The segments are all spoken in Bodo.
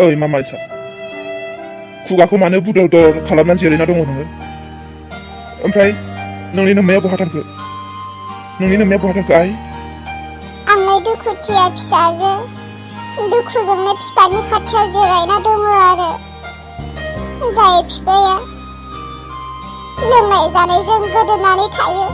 ओइ मामा इसा खुगाखौ मानो बुदल-दल खालामनानै जिरायना दङ नोङो? ओमफ्राय नोंनि नोम्माया बहा थांखो? आइ? आंलाय दुखुथिया फिसाजो दुखुजोंनो बिफानि खाथियाव जिरायना दङ आरो जाय बिफाया लोंनाय जानायजों गोदोनानै थायो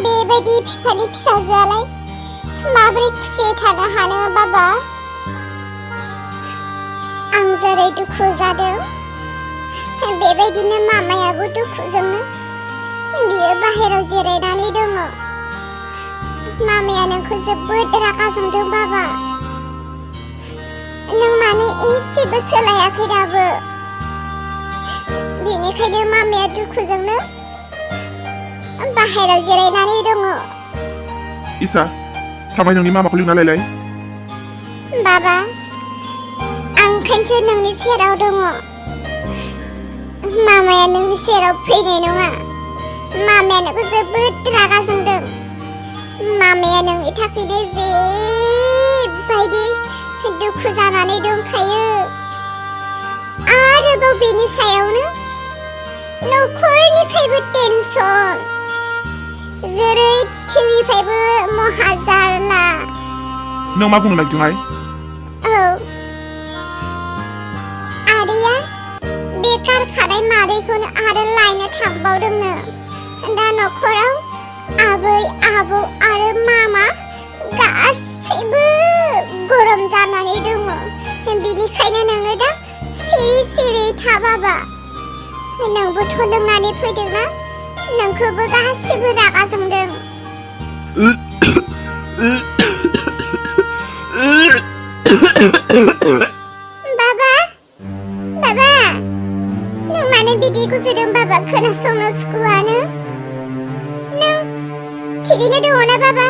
बेबायदि बिफानि फिसाजोआलाय माबोरै खुसियै थानो हानो बाबा? आं जेरै दुखु जादों बेबायदिनो मामायाबो दुखुजोंनो बियो बाहेराव जिरायनानै दङ। मामाया नोंखौ जोबोद रागा जोंदों बाबा। नों मानो एसेबो सोलायाखै दाबो? बेनिखायनो मामाया दुखुजोंनो बाहेराव जिरायनानै दङ। इसा थांबाय नोंनि मामाखौ लिंना लायलाय। बाबा आं ओंखायनोसो नोंनि सेराव दङ। मामाया नोंनि सेराव फैनाय नङा। मामाया नोंखौ जोबोद रागा जोंदों। मामाया नोंनि थाखायनो जेबायदि दुखु जानानै दंखायो। आरोबाव बेनि सायावनो न'खरनिफ्रायबो टेनसन जेरैथिंनिफ्रायबो महाजारला। नों मा बुंनो नागिरदों? औ आदैया बेकार खानाय मादैखौनो आरो लायनो थांबावदोंनो। दा न'खराव आबै आबौ आरो मामा गासैबो गरम जानानै दङ। बिनिखायनो नोङो दा सिरि था बाबा। नोंबोथ' लोंनानै फैदोंना? नोंखौबो गासैबो रागा जोंदों। बाबा नों मानो बिदि गुजुदों बाबा? खोनासंनो सुखुआनो। नों थिगैनो दङ ना बाबा?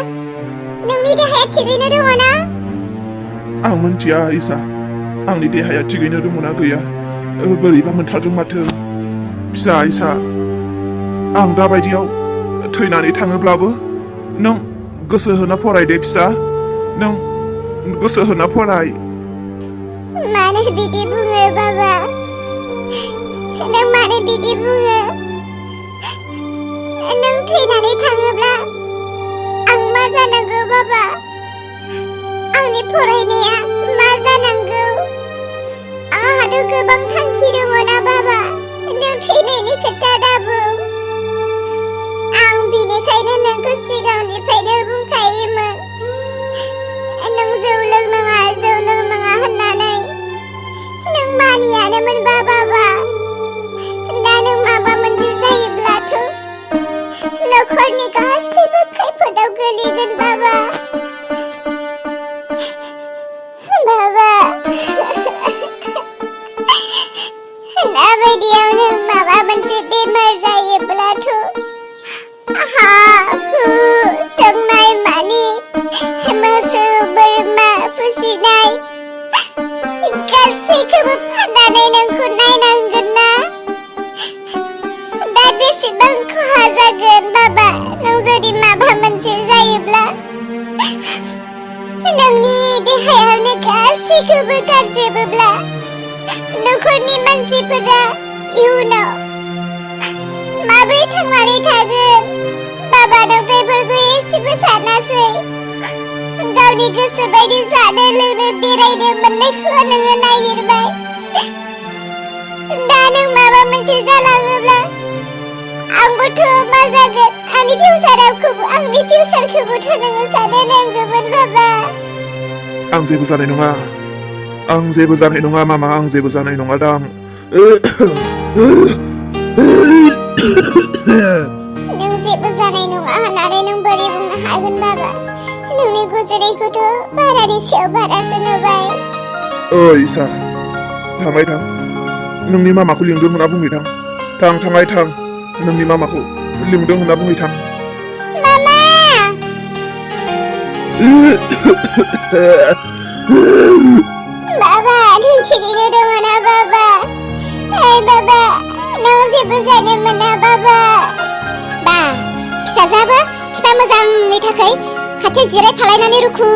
नोंनि देहाया थिगैनो दङ ना? आं मिन्थिया इसा आंनि देहाया थिगैनो दङ ना गैया। बोरैबा मोनथारदों माथो। फिसा इसा आं दाबायदियाव थैनानै थाङोब्लाबो नों गोसो होना फराय दे फिसा। नों गोसो होना फराय। मानो बिदि बुङो बाबा? नों मानो बिदि बुङो? नों थैनानै थाङोब्ला आं मा जानांगौ बाबा? आंनि फरायनाया मा जानांगौ? आंहाथ' गोबां थांखि दङ ना बाबा। नों थैनायनि खोथा दाबुं। आं बिनिखायनो नोंखौ सिगांनिफ्रायनो बुंखायोमोन नों जौ लोंनाङा होननानै। नों मानियानोमोन बाबा। दा नों माबा मोनसे जायोब्लाथ' न'खरनि गासैबो खैफोदाव गोलैगोन बाबा। दाबायदियाव नों माबा मोनसे बेमार जायोब्लाथ' हा हु दंनाय मानि मोसौ बोरमा फिसिनाय गासैखौबो फाननानै नोंखौ नायनांगोन ना। दा बेसेबां खहा जागोन बाबा नों जुदि माबा मोनसे जायोब्ला? नोंनि देहायावनो गासैखौबो गारजोबोब्ला न'खरनि मानसिफोरा इयुनाव माबोरै थांनानै थागोन? बाबा नों बेफोरखौ एसेबो सानासै। गावनि गोसो बायदि जानो लोंनो बेरायनो मोननायखौ नोङो नागिरबाय। दा नों माबा मोनसे जालाङोब्ला आंबोथ' मा जागोन? आंनि फिउचारखौबोथ' नोङो साननो नांगौमोन बाबा। आं जेबो जानाय नङा मामा। आं जेबो जानाय नङा दां। नों जेबो जानाय नङा होननानै नों बोरै बुंनो हागोन बाबा? नोंनि गुजुनायखौथ' बारानि सायाव बारासो नुबाय। ओइ इसा थांबाय थां। नोंनि मामाखौ लिंदों होनना बुंहैथां। थां नोंनि मामाखौ लिंदों होनना बुंहैथां। मामा बाबा नों थिगैनो दङ ना बाबा? बाबा नों जेबो जानो मोना बाबा। फिसाजोआबो बिफा मोजांनि थाखाय खाथियाव जिरायफालायनानै रुखु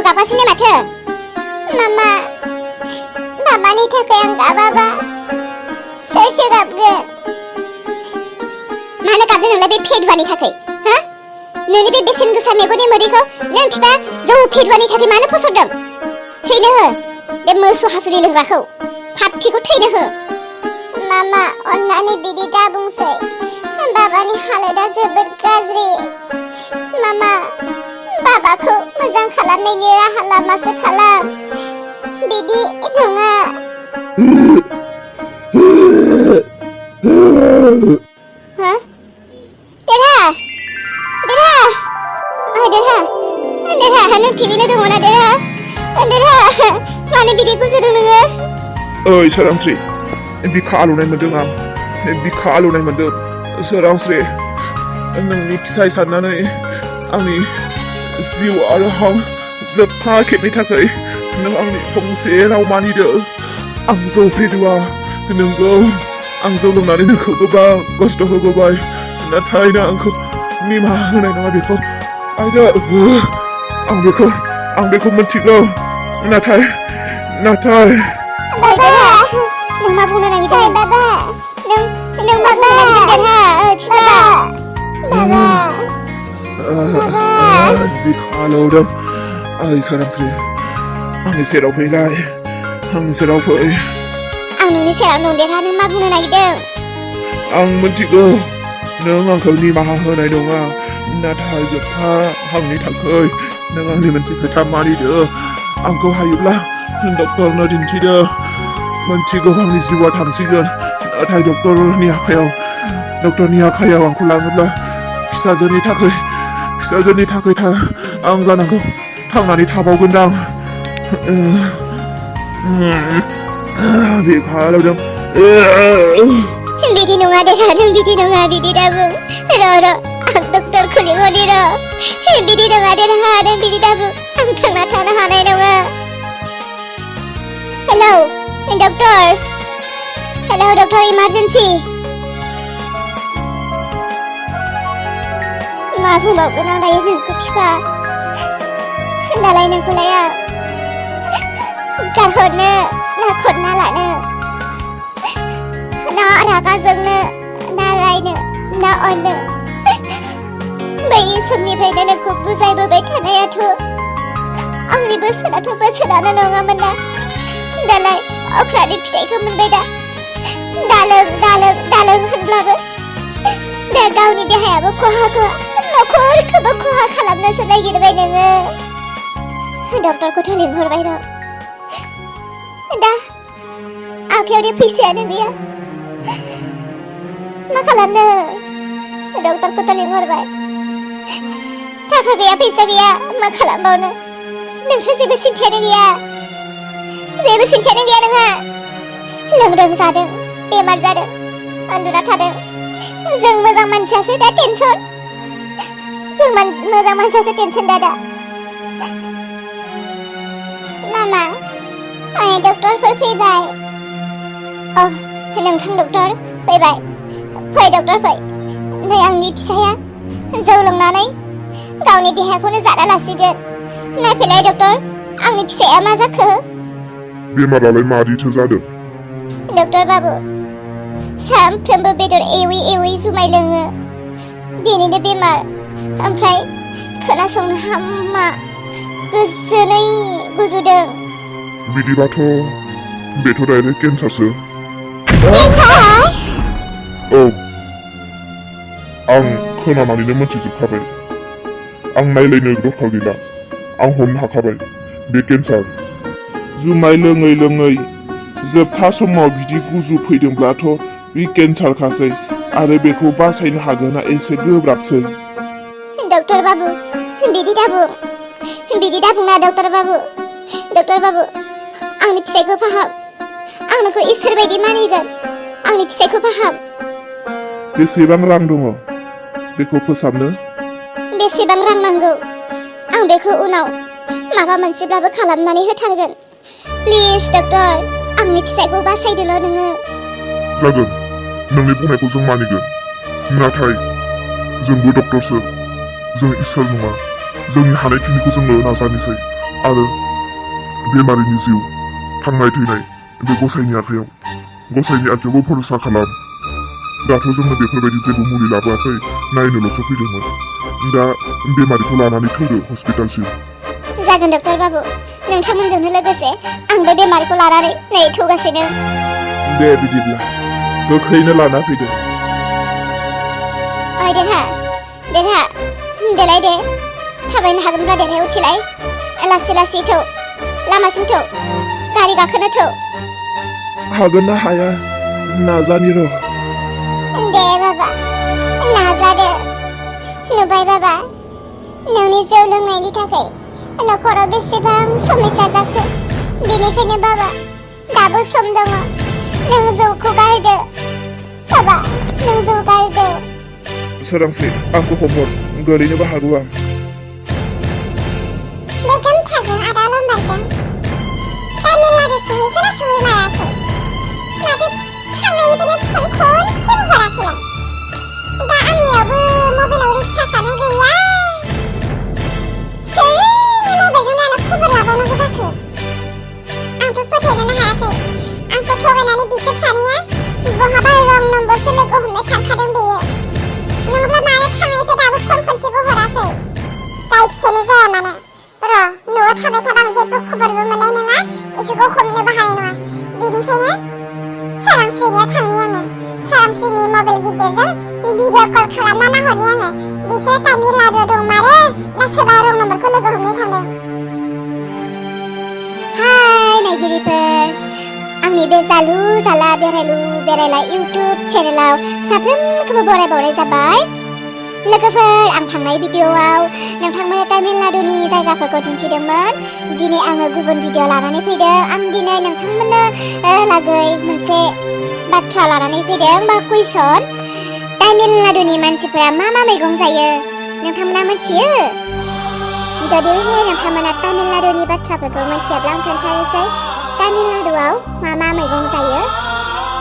गाबगासिनो माथो। मामा माबानि थाखाय आं गाबाबा सोरसो गाबगोन? मानो गाबदों नोंलाय बे फेदुवानि थाखाय? हा? नोंनि बे बेसेन गोसा मेगननि मोदैखौ नों बिफा जौ फेदुवानि थाखाय मानो फसरदों? थैनो हो बे मोसौ हासुदै लोंग्राखौ फाफ्लिखौ थैनो हो। मामा अन्नानै बिदि दाबुंसै, बाबानि हालोदा जोबोद गाज्रि। मामा बाबाखौ मोजां खालामनायनि राहा लामासो खालाम, बिदि नङा। हा? देरहा देरहा देरहा देरहा नों थिगैनो दङ ना देरहा? देरहा मानो बिदि गुजुदों नोङो? ओइ सोरांस्रि, बिखा आलौनाय मोनदों आं, बिखा आलौनाय मोनदों। सोरांस्रि, नोंनि फिसाय साननानै आंनि जिउ आरो हां जोबथा खेबनि थाखाय नों आंनि फंसे राव मानिदो। आं जौ फेदुआ, नोंगौ आं जौ लोंनानै नोंखौ गोबां खस्थ' होबोबाय, नाथाय नों आंखौ निमाहा होनाय नङा बेखौ आइदा। आं बेखौ मिन्थिगौ, नाथाय बाबा नों मा बुंनो नागिरदों? बाबा नों मा बुंनो नागिरदों देरहा? बाबा बिखा आलौदों। ओइ सोरांस्रि, आंनि सेराव फैलाय, आंनि सेराव फै। आं नोंनि सेराव दं देरहा, नों मा बुंनो नागिरदों? आं मिन्थिगौ नों आंखौ निमाहा होनाय नङा, नाथाय जोबथा हांनि थाखाय नों आंनि मोनसे खोथा मानिदो। आंखौ हायोब्ला डक्टरनो दिन्थिदो। मिन्थिगौ आंनि जिउआ थांसिगोन, नाथाय डक्टरनि आखायाव आंखौ लाङोब्ला फिसाजोनि थाखाय आं जानांगौ थांनानै थाबावगोनदां। बिखा आलौदों। बिदि नङा देरहा, नों बिदि नङा, बिदि दाबुं। र' आं डक्टरखौ लिंहरनि र'। बिदि नङा देरहा, नों बिदि दाबुं, आं थांना थानो हानाय नङा। Hello doctor emergency. मा बुंबावगोन आं दायो नोंखौ बिफा? दालाय नोंखौलाय आं गारहरनो ना खनना लानो, ना रागा जोंनो ना रायनो ना अननो? बै समनिफ्रायनो नोंखौ बुजायबोबाय थानायाथ' आंनि बोसोरानो नङामोन ना? दालाय अख्रानि फिथाइखौ मोनबाय दा। दालों होनब्लाबो दा गावनि देहायाबो खहा न'खरखौबो खहा खालामनोसो नागिरबाय नोङो। डक्टरखौथ' लिंहरबाय र', दा आखायाव फैसायानो गैया, मा खालामनो? डक्टरखौथ' लिंहरबाय, थाखा गैया फैसा गैया, मा खालामबावनो? नोंहा जेबो सिन्थायानो गैया नोंहा। लोंदों जादों, बेमार जादों, उन्दुना थादों। जों मोजां मानसियासो दा टेनसन, दा। मामा आंनि डक्टरफोर फैबाय। नोंथां डक्टर फैबाय। फै डक्टर फै। नै आंनि फिसाया जौ लोंनानै गावनि देहाखौनो जाना लासिगोन। नायफैलाय डक्टर, आंनि फिसाया मा जाखो? बेमारालाय मादिथो जादों? डक्टर बाबु सानफ्रोमबो बेदर एवै जुमाय लोङो, बेनिनो बेमार। ओमफ्राय खोनासंनो हामा गोजोनै गुजुदों। बिदिबाथ' बेथ' डाइरेक्ट केन्सारसो। केन्सार? औ, आं खोनानानैनो मोनथिजोबखाबाय। आं नायलायनो दरखार गैला, आं हमनो हाखाबाय बे केन्सार। जुमाय लोङै जोबथा समाव बिदि गुजु फैदोंब्लाथ' बे केन्सारखासै, आरो बेखौ बासायनो हागोना एसे गोब्राबसै। डक्टर बाबु बिदि दाबुं ना डक्टर बाबु आंनि फिसायखौ फाहाम। आं नोंखौ इसोर बायदि मानिगोन, आंनि फिसायखौ फाहाम। बेसेबां रां दङ बेखौ फोसाबनो? बेसेबां रां नांगौ आं बेखौ उनाव माबा मोनसेब्लाबो खालामनानै होथारगोन। प्लिज डक्टर, आंनि फिसायखौ बासायदोल' नोङो। जागोन, नोंनि बुंनायखौ जों मानिगोन, नाथाय जोंबो डक्टरसो, जों इसोर नङा। जोंनि हानायखिनिखौ जोङो नाजानोसै, आरो बेमारिनि जिउ थांनाय थैनाय बे गसाइनि आखायावबो भरसा खालाम। दाथ' जोंनो बेफोरबायदि जेबो मुलि लाबोआखै, नायनोल'सो फैदोंमोन। दा बेमारिखौ लानानै थौदो हस्पिटालसिम। जागोन डक्टर बाबु, नोंथांमोनजोंनो लोगोसे आंबो बेमारिखौ लानानै नै थौगासिनो। दे बिदिब्ला गोख्रैनो लाना फैदो। ओइ देरहा देलाय दे, थाबायनो हागोनब्ला देरहाय उथिलाय। लासै लासै थौ, लामासिम थौ, गारि गाखोनो थौ। हागोन ना हाया नाजानि र'। दे बाबा, नाजादो। नुबाय बाबा, नोंनि जौ लोंनायनि थाखाय न'खराव बेसेबां समस्या जाखो। बेनिखायनो बाबा, दाबो सम दङ। नों जौखौ गारदो बाबा, नों जौ गारदो। सोरांसि, आंखौ हमहर, गोलैनोबो हागौ आं। बे गोमथाजों आदा लम्बारजों तामिलनाडु सहैखोना सहैमाराखै? माथो थांनायनिफ्रायनो फन खनसेबो हराखैलाय। दा आंनियावबो मबाइलाव रिचार्जआनो गैया। सोरनि मबाइलखौ नायना खबर लाबावनांगौ जाखो? आंथ' फोथायनोनो हायाखै। आंखौ थगायनानै बिसोर सानैया बहाबा रं नम्बरसो लोगो हमनो थांखादों बेयो। नङाब्ला मानो थांनायनिफ्राय दाबो फन खनसेबो हराखै? जायखियानो जाया मानो, र' न'आव थाबाय थाबा आं जेबो खबरबो मोननाय नङा, इसोरखौ हमनोबो हानाय नङा। बेनिखायनो सोरांस्रिनियाव थांनि आङो। सोरांस्रिनि मबाइल गिदिरजों भिडिअ कल खालामना नाहरनि आङो। बिसोर तामिलनाडुआव दंमारो ना सोरबा रं नम्बरखौ लोगो हमनो थांदों। हाय नायगिरिफोर, आंनि बे जालु जाला बेरायला इउटुब चेनेलाव साफ्रोमखौबो बरायबावनाय जाबाय। लोगोफोर, आं थांनाय भिडिअआव नोंथांमोननो तामिलनाडुनि जायगाफोरखौ दिन्थिदोंमोन। दिनै आङो गुबुन भिडिअ लानानै फैदों। आं दिनै नोंथांमोननो लागै मोनसे बाथ्रा लानानै फैदों बा कुइसन। तामिलनाडुनि मानसिफोरा मा मा मैगं जायो नोंथांमोना मिथियो? जुदिहाय नोंथांमोना तामिलनाडुनि बाथ्राफोरखौ मिथियाब्ला आं खोन्थानोसै। तामिलनाडुआव मा मा मैगं जायो?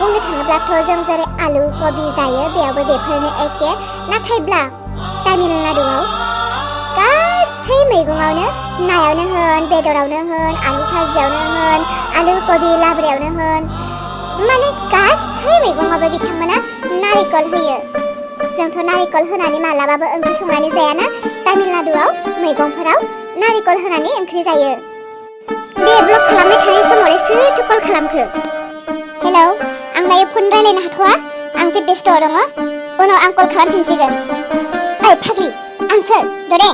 बुंनो थाङोब्लाथ' जों जेरै आलु कबि जायो, बेयावबो बेफोरनो एखे। नाथायब्ला तामिलनाडुआव गासै मैगङावनो, नायावनो होन, बेदरावनो होन, आलु भाजियावनो होन, आलु कबि लाब्रायावनो होन, माने गासै मैगङावबो बिथांमोना नारिकल होयो। जोंथ' नारिकल होनानै मालाबाबो ओंख्रि संनानै जायाना। तामिलनाडुआव मैगंफोराव नारिकल होनानै ओंख्रि जायो। बे ब्लग खालामबाय थानाय समावलाय सोरथो कल खालामखो? हेलौ, आं दायो फन रायलायनो हाथ'वा, आं जे बेस्थ' दङ। उनाव आं कल खालामफिनसिगोन। ओइ फाग्लि, आं सोर? दरे?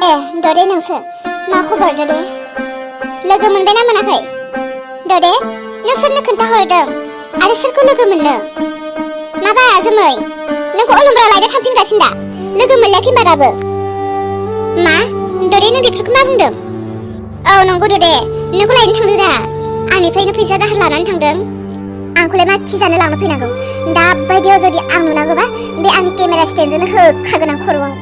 ए दरे, नोंसो? मा खबर दरे? लोगो मोनबायना मोनाखै? दरे, नों सोरनो खोन्थाहरदों आरो सोरखौ लोगो मोननो? माबा जोमै, नोंखौ अलुम्रा लायनो थांफिनगासिनो दा? लोगो मोनलायाखै होनबा दाबो? मा? दरे, नों बेफोरखौ मा बुंदों? औ नंगौ दरे, नोंखौ लायनो थांदों दा? आंनिफ्रायनो फैसा दाहार लानानै थांदों। आंखौलाय मा खिजानो लांनो फैनांगौ? दा बायदियाव जुदि आं नुनांगौबा बे आंनि केमेरा स्टेन्डजोंनो होखागोन आं खर'आव।